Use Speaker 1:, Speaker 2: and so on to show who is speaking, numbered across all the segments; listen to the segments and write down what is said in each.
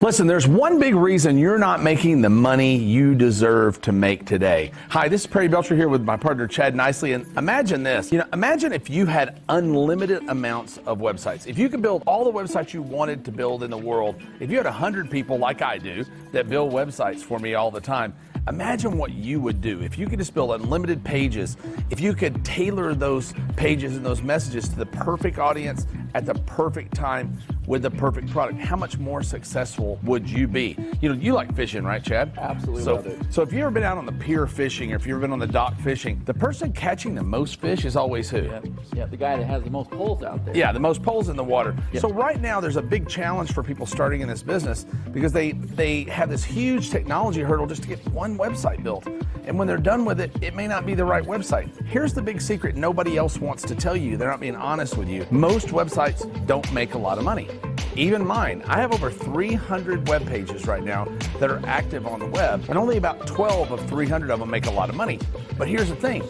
Speaker 1: Listen, there's one big reason you're not making the money you deserve to make today. Hi, this is Perry Belcher here with my partner Chad Nicely, and imagine this. Imagine if you had unlimited amounts of websites. If you could build all the websites you wanted to build in the world, if you had 100 people like I do that build websites for me all the time, imagine what you would do if you could just build unlimited pages, if you could tailor those pages and those messages to the perfect audience at the perfect time with the perfect product. How much more successful would you be? You like fishing, right, Chad?
Speaker 2: Absolutely love it.
Speaker 1: So if you've ever been out on the pier fishing, or if you've ever been on the dock fishing, the person catching the most fish is always who?
Speaker 2: Yeah, the guy that has the most poles out there.
Speaker 1: Yeah, the most poles in the water.
Speaker 2: Yep.
Speaker 1: So right now there's a big challenge for people starting in this business because they have this huge technology hurdle just to get one website built. And when they're done with it, it may not be the right website. Here's the big secret nobody else wants to tell you. They're not being honest with you. Most websites don't make a lot of money. Even mine. I have over 300 web pages right now that are active on the web, and only about 12 of 300 of them make a lot of money. But here's the thing,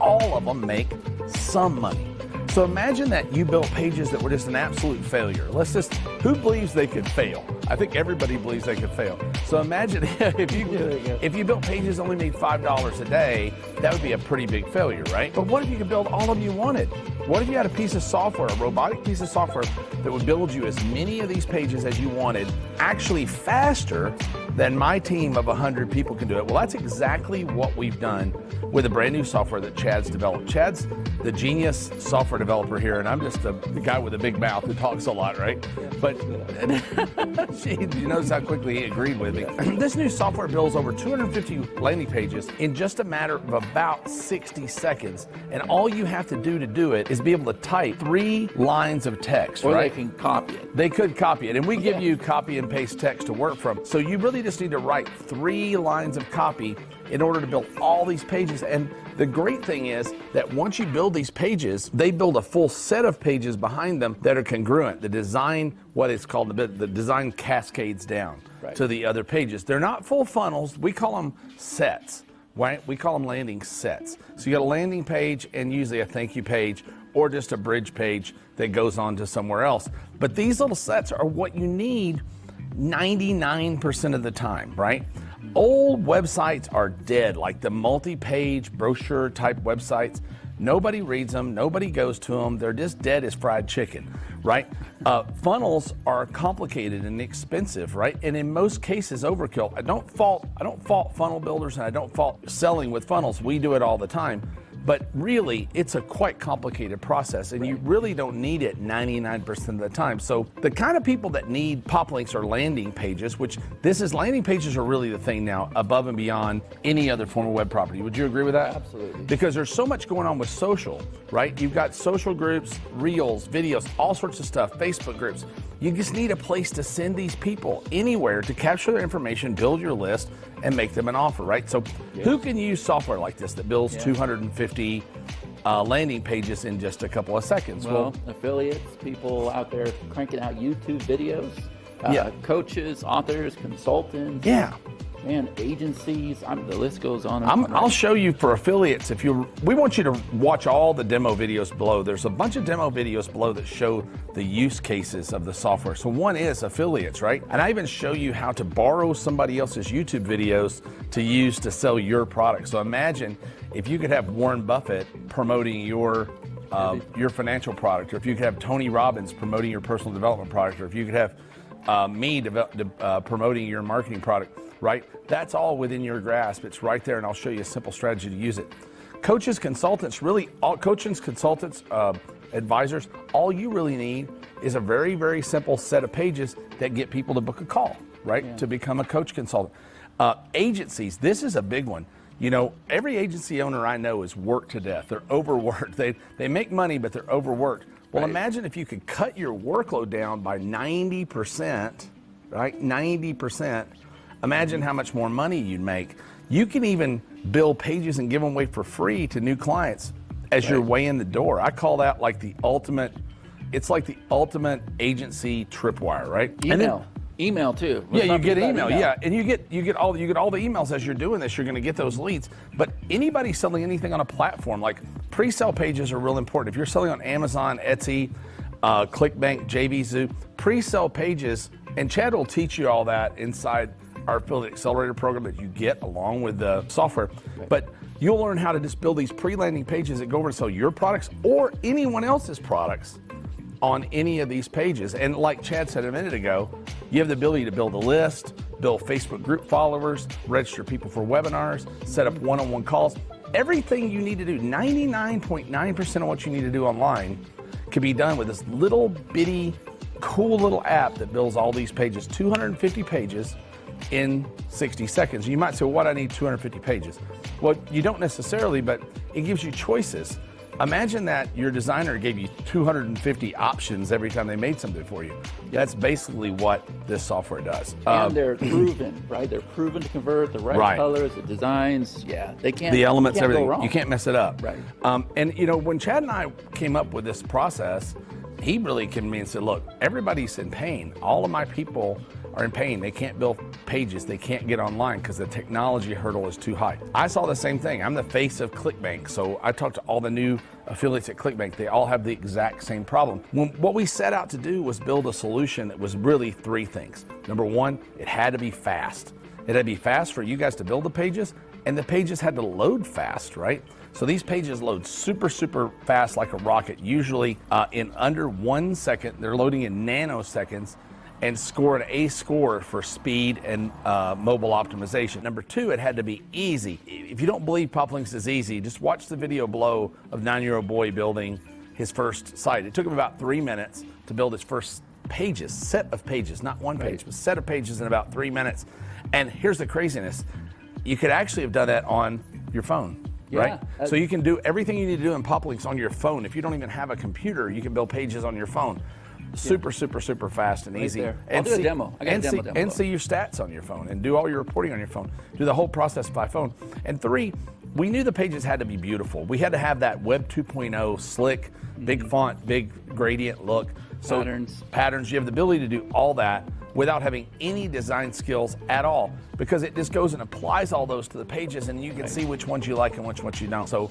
Speaker 1: all of them make some money. So imagine that you built pages that were just an absolute failure. Who believes they could fail? I think everybody believes they could fail. So imagine if you built pages that only made $5 a day, that would be a pretty big failure, right? But what if you could build all of them you wanted? What if you had a piece of software, a robotic piece of software that would build you as many of these pages as you wanted, actually faster than my team of 100 people can do it? Well, that's exactly what we've done with a brand new software that Chad's developed. Chad's the genius software developer here, and I'm just the guy with a big mouth who talks a lot, right? But you notice how quickly he agreed with me. This new software builds over 250 landing pages in just a matter of about 60 seconds. And all you have to do it is be able to type 3 lines of text,
Speaker 2: or
Speaker 1: right?
Speaker 2: they can copy it.
Speaker 1: They could copy it, and we give you copy and paste text to work from. So you really just need to write 3 lines of copy in order to build all these pages. And the great thing is that once you build these pages, they build a full set of pages behind them that are congruent. The design, what it's called, the design cascades down to the other pages. They're not full funnels. We call them sets, right? We call them landing sets. So you got a landing page and usually a thank you page or just a bridge page that goes on to somewhere else. But these little sets are what you need 99% of the time, right? Old websites are dead, like the multi-page brochure type websites. Nobody reads them, nobody goes to them. They're just dead as fried chicken, right? Funnels are complicated and expensive, right? And in most cases, overkill. I don't fault funnel builders, and I don't fault selling with funnels. We do it all the time. But really, it's a quite complicated process, and you really don't need it 99% of the time. So the kind of people that need PopLinks or landing pages, landing pages are really the thing now, above and beyond any other form of web property. Would you agree with that?
Speaker 2: Absolutely.
Speaker 1: Because there's so much going on with social, right? You've got social groups, reels, videos, all sorts of stuff, Facebook groups. You just need a place to send these people anywhere to capture their information, build your list, and make them an offer, right? So who can use software like this that builds 250 landing pages in just a couple of seconds?
Speaker 2: Well, affiliates, people out there cranking out YouTube videos, coaches, authors, consultants.
Speaker 1: Yeah.
Speaker 2: And agencies, the list goes on.
Speaker 1: I'll show you for affiliates. We want you to watch all the demo videos below. There's a bunch of demo videos below that show the use cases of the software. So one is affiliates, right? And I even show you how to borrow somebody else's YouTube videos to use to sell your product. So imagine if you could have Warren Buffett promoting your financial product, or if you could have Tony Robbins promoting your personal development product, or if you could have me promoting your marketing product. Right? That's all within your grasp. It's right there, and I'll show you a simple strategy to use it. Coaches, consultants, advisors, all you really need is a very, very simple set of pages that get people to book a call, right? Yeah. To become a coach consultant. Agencies, this is a big one. Every agency owner I know is worked to death. They're overworked. They make money, but they're overworked. Well, imagine if you could cut your workload down by 90%, right? 90%. Imagine how much more money you'd make. You can even build pages and give them away for free to new clients as your way in the door. I call that like the ultimate, it's like the ultimate agency tripwire, right?
Speaker 2: Email too.
Speaker 1: You get email, and you get all the emails as you're doing this. You're going to get those leads. But anybody selling anything on a platform, like pre-sale pages are real important. If you're selling on Amazon, Etsy, ClickBank, JVZoo, pre-sale pages And Chad will teach you all that inside our Affiliate Accelerator program that you get along with the software.
Speaker 2: Right.
Speaker 1: But you'll learn how to just build these pre-landing pages that go over to sell your products or anyone else's products on any of these pages. And like Chad said a minute ago, you have the ability to build a list, build Facebook group followers, register people for webinars, set up one-on-one calls. Everything you need to do, 99.9% of what you need to do online can be done with this little bitty, cool little app that builds all these pages, 250 pages in 60 seconds. You might say, well, why do I need 250 pages? Well, you don't necessarily, but it gives you choices. Imagine that your designer gave you 250 options every time they made something for you. That's basically what this software does.
Speaker 2: And they're proven, right? They're proven to convert the right colors, the designs. Yeah, they can't.
Speaker 1: The elements,
Speaker 2: can't
Speaker 1: everything.
Speaker 2: Go wrong.
Speaker 1: You can't mess it up.
Speaker 2: Right.
Speaker 1: And you know, when Chad and I came up with this process, he really came to me and said, look, everybody's in pain. All of my people are in pain. They can't build pages. They can't get online because the technology hurdle is too high. I saw the same thing. I'm the face of ClickBank. So I talked to all the new affiliates at ClickBank. They all have the exact same problem. What we set out to do was build a solution that was really three things. Number one, it had to be fast. It had to be fast for you guys to build the pages, and the pages had to load fast, right? So these pages load super, super fast like a rocket, usually in under 1 second. They're loading in nanoseconds and score an A score for speed and mobile optimization. Number two, it had to be easy. If you don't believe PopLinks is easy, just watch the video below of 9-year-old boy building his first site. It took him about 3 minutes to build his first pages, set of pages, not one page, but set of pages in about 3 minutes. And here's the craziness. You could actually have done that on your phone.
Speaker 2: Yeah,
Speaker 1: right? So you can do everything you need to do in PopLinks on your phone. If you don't even have a computer, you can build pages on your phone. Super, super, super fast and easy.
Speaker 2: There.
Speaker 1: And
Speaker 2: I'll do a demo. I got a demo.
Speaker 1: And see your stats on your phone and do all your reporting on your phone. Do the whole process by phone. And three, we knew the pages had to be beautiful. We had to have that Web 2.0 slick, big font, big gradient look. So patterns. You have the ability to do all that without having any design skills at all, because it just goes and applies all those to the pages, and you can see which ones you like and which ones you don't. So,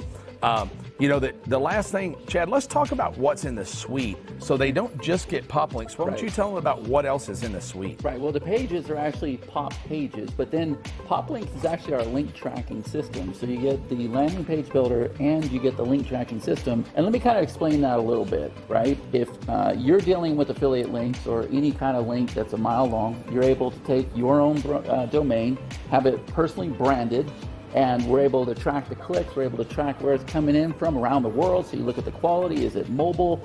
Speaker 1: you know, the last thing, Chad, let's talk about what's in the suite. So they don't just get PopLinks. Why don't you tell them about what else is in the suite?
Speaker 2: Right. Well, the pages are actually Pop pages, but then PopLinks is actually our link tracking system. So you get the landing page builder and you get the link tracking system. And let me kind of explain that a little bit, right? If you're dealing with affiliate links or any kind of link that's a mile long, you're able to take your own domain, have it personally branded, and we're able to track the clicks, we're able to track where it's coming in from around the world. So you look at the quality, is it mobile?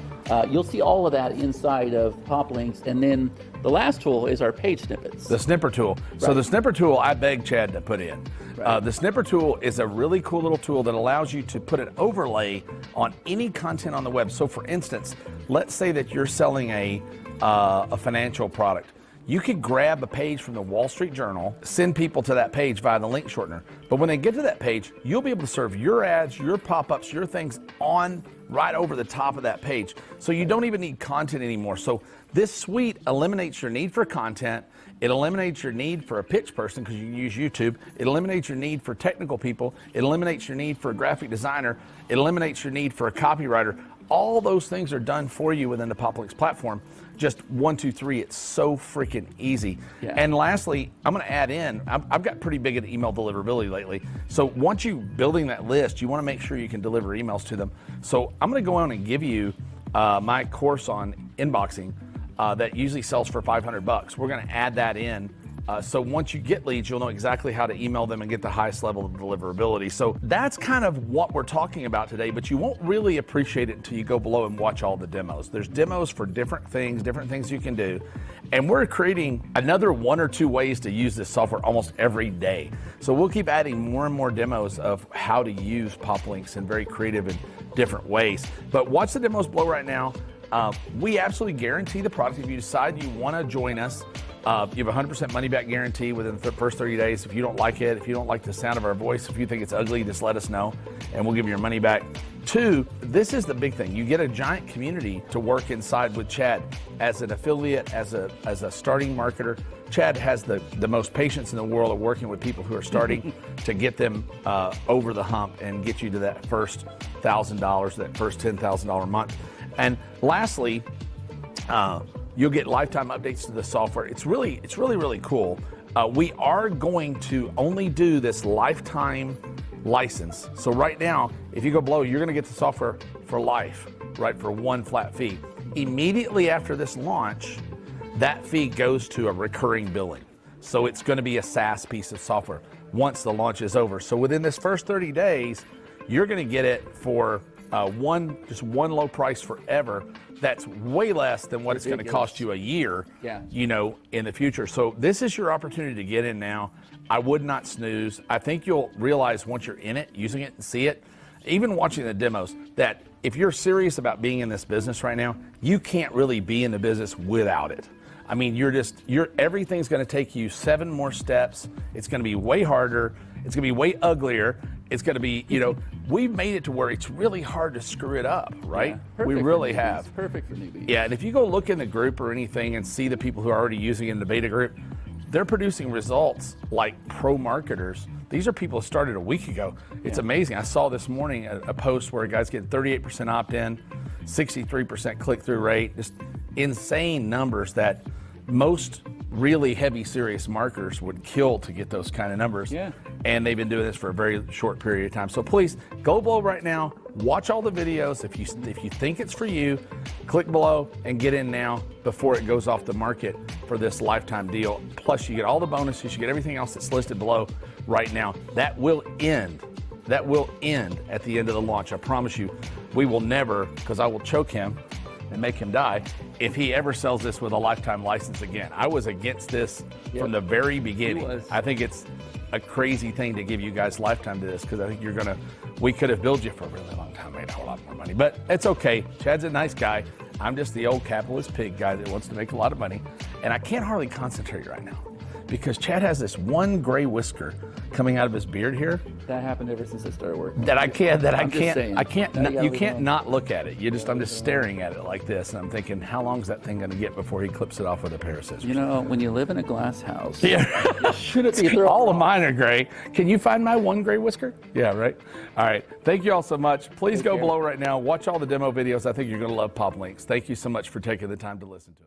Speaker 2: You'll see all of that inside of PopLinks. And then the last tool is our page snippets.
Speaker 1: The snipper tool. So the snipper tool, I begged Chad to put in. The snipper tool is a really cool little tool that allows you to put an overlay on any content on the web. So for instance, let's say that you're selling a financial product. You could grab a page from the Wall Street Journal, send people to that page via the link shortener. But when they get to that page, you'll be able to serve your ads, your pop-ups, your things on right over the top of that page. So you don't even need content anymore. So this suite eliminates your need for content. It eliminates your need for a pitch person because you can use YouTube. It eliminates your need for technical people. It eliminates your need for a graphic designer. It eliminates your need for a copywriter. All those things are done for you within the PopLinks platform. Just 1, 2, 3. It's so freaking easy. Yeah. And lastly, I'm going to add in, I've got pretty big at email deliverability lately. So once you building that list, you want to make sure you can deliver emails to them. So I'm going to go on and give you my course on inboxing that usually sells for $500. We're going to add that in. So once you get leads, you'll know exactly how to email them and get the highest level of deliverability. So that's kind of what we're talking about today, but you won't really appreciate it until you go below and watch all the demos. There's demos for different things you can do. And we're creating another 1 or 2 ways to use this software almost every day. So we'll keep adding more and more demos of how to use PopLinks in very creative and different ways. But watch the demos below right now. We absolutely guarantee the product. If you decide you want to join us, you have a 100% money back guarantee within the first 30 days. If you don't like it, if you don't like the sound of our voice, if you think it's ugly, just let us know and we'll give you your money back. 2, this is the big thing. You get a giant community to work inside with Chad as an affiliate, as a starting marketer. Chad has the most patience in the world of working with people who are starting to get them over the hump and get you to that first $1,000, that first $10,000 a month. And lastly, You'll get lifetime updates to the software. It's really cool. We are going to only do this lifetime license. So right now, if you go below, you're going to get the software for life, right, for one flat fee. Immediately after this launch, that fee goes to a recurring billing. So it's going to be a SaaS piece of software once the launch is over. So within this first 30 days, you're going to get it for just one low price forever. That's way less than what it's going to cost you a year, in the future. So this is your opportunity to get in now. I would not snooze. I think you'll realize once you're in it, using it and see it, even watching the demos, that if you're serious about being in this business right now, you can't really be in the business without it. I mean, everything's going to take you 7 more steps. It's going to be way harder. It's going to be way uglier. It's going to be, we've made it to where it's really hard to screw it up, right?
Speaker 2: Yeah,
Speaker 1: we really have.
Speaker 2: Perfect for newbies.
Speaker 1: Yeah, and if you go look in the group or anything and see the people who are already using it in the beta group, they're producing results like pro marketers. These are people who started a week ago. It's amazing. I saw this morning a post where a guy's getting 38% opt-in, 63% click-through rate, just insane numbers that most really heavy, serious marketers would kill to get those kind of numbers.
Speaker 2: Yeah.
Speaker 1: And they've been doing this for a very short period of time. So please go below right now, watch all the videos. If you think it's for you, click below and get in now before it goes off the market for this lifetime deal. Plus you get all the bonuses, you get everything else that's listed below right now. That will end at the end of the launch. I promise you, we will never, because I will choke him and make him die if he ever sells this with a lifetime license again. I was against this from the very beginning. I think it's a crazy thing to give you guys lifetime to this, because I think we could have billed you for a really long time, made a whole lot more money, but it's okay. Chad's a nice guy. I'm just the old capitalist pig guy that wants to make a lot of money, and I can't hardly concentrate right now because Chad has this one gray whisker coming out of his beard here.
Speaker 2: That happened ever since I started working.
Speaker 1: You can't not look at it. I'm just staring at it like this, and I'm thinking, how long is that thing going to get before he clips it off with a pair of scissors?
Speaker 2: When you live in a glass house,
Speaker 1: you
Speaker 2: shouldn't be throwing
Speaker 1: all of mine are gray. Can you find my one gray whisker? Yeah, right. All right. Thank you all so much. Please go below right now. Watch all the demo videos. I think you're going to love PopLinks. Thank you so much for taking the time to listen to it.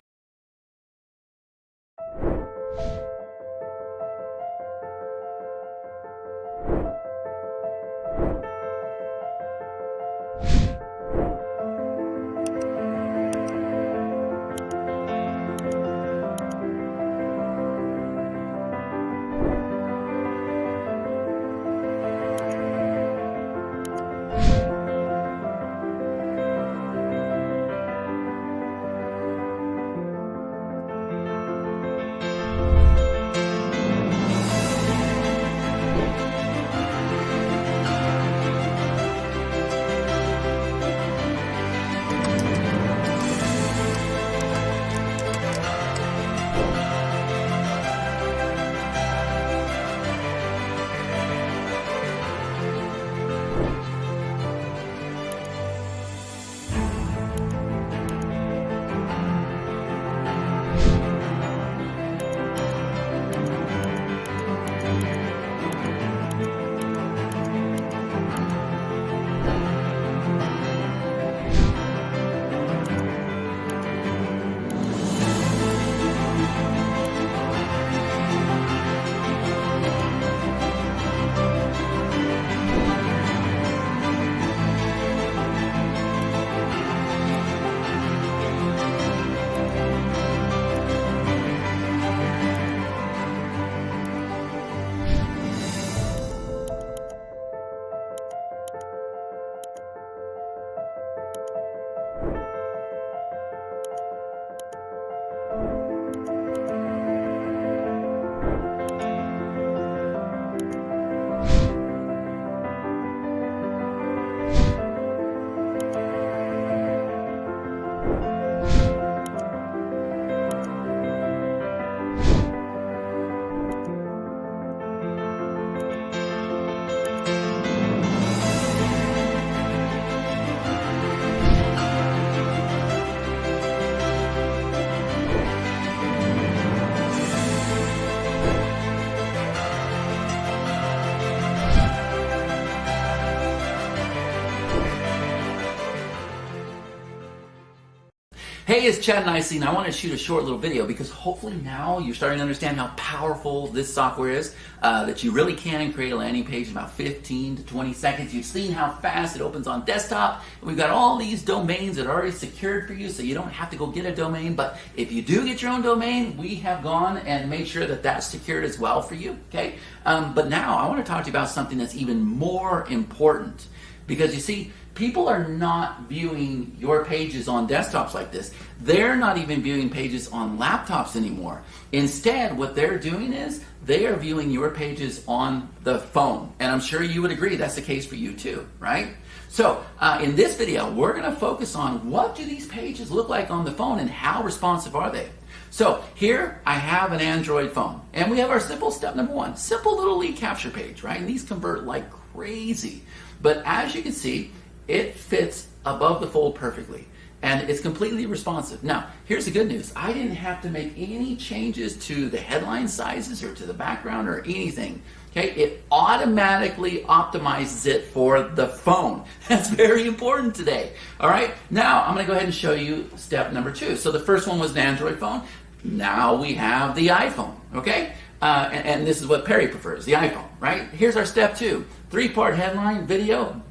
Speaker 2: Hey, it's Chad Nicely, and I want to shoot a short little video because hopefully now you're starting to understand how powerful this software is, that you really can create a landing page in about 15 to 20 seconds. You've seen how fast it opens on desktop. We've got all these domains that are already secured for you, so you don't have to go get a domain. But if you do get your own domain, we have gone and made sure that that's secured as well for you, okay? But now I want to talk to you about something that's even more important. Because you see, people are not viewing your pages on desktops like this. They're not even viewing pages on laptops anymore. Instead, what they're doing is they are viewing your pages on the phone. And I'm sure you would agree that's the case for you too, right? So in this video, we're going to focus on what do these pages look like on the phone and how responsive are they? So here I have an Android phone, and we have our simple step number one, simple little lead capture page, right? And these convert like crazy. But as you can see, it fits above the fold perfectly, and it's completely responsive. Now, here's the good news. I didn't have to make any changes to the headline sizes or to the background or anything. Okay, it automatically optimizes it for the phone. That's very important today. All right, now I'm going to go ahead and show you step number two. So the first one was an Android phone. Now we have the iPhone, okay? And this is what Perry prefers, the iPhone, right? Here's our step two. 3-part headline, video,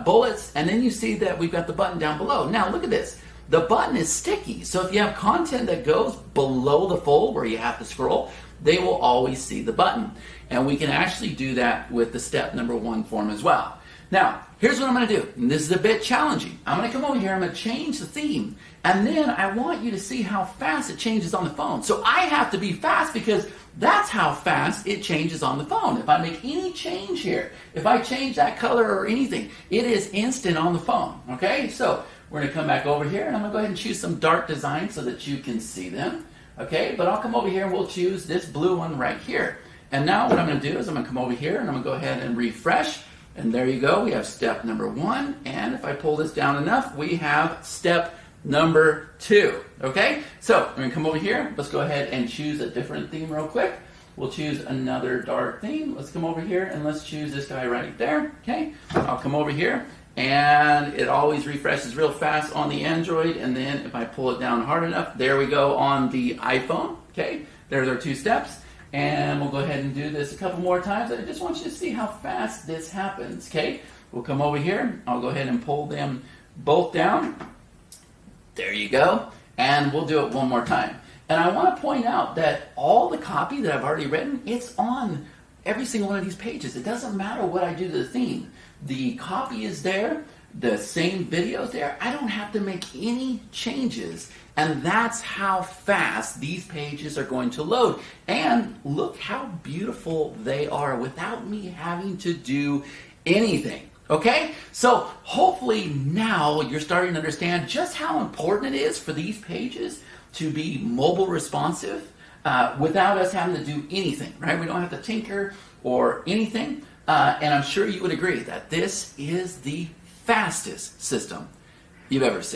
Speaker 2: bullets, and then you see that we've got the button down below. Now look at this. The button is sticky, so if you have content that goes below the fold where you have to scroll, they will always see the button. And we can actually do that with the step number one form as well. Now, here's what I'm going to do, and this is a bit challenging. I'm going to come over here, I'm going to change the theme, and then I want you to see how fast it changes on the phone. So I have to be fast because that's how fast it changes on the phone. If I make any change here, if I change that color or anything, it is instant on the phone, okay? So we're going to come back over here, and I'm going to go ahead and choose some dark designs so that you can see them, okay? But I'll come over here, and we'll choose this blue one right here. And now what I'm going to do is I'm going to come over here, and I'm going to go ahead and refresh. And there you go, we have step number one, and if I pull this down enough, we have step number two, okay? So, I'm gonna come over here, let's go ahead and choose a different theme real quick. We'll choose another dark theme. Let's come over here and let's choose this guy right there, okay? I'll come over here, and it always refreshes real fast on the Android, and then if I pull it down hard enough, there we go on the iPhone, okay? There's our two steps. And we'll go ahead and do this a couple more times. I just want you to see how fast this happens, okay? We'll come over here. I'll go ahead and pull them both down. There you go. And we'll do it one more time. And I want to point out that all the copy that I've already written, it's on every single one of these pages. It doesn't matter what I do to the theme. The copy is there. The same videos there. I don't have to make any changes, and that's how fast these pages are going to load. And look how beautiful they are without me having to do anything. Okay? So hopefully now you're starting to understand just how important it is for these pages to be mobile responsive without us having to do anything, right? We don't have to tinker or anything. And I'm sure you would agree that this is the fastest system you've ever seen.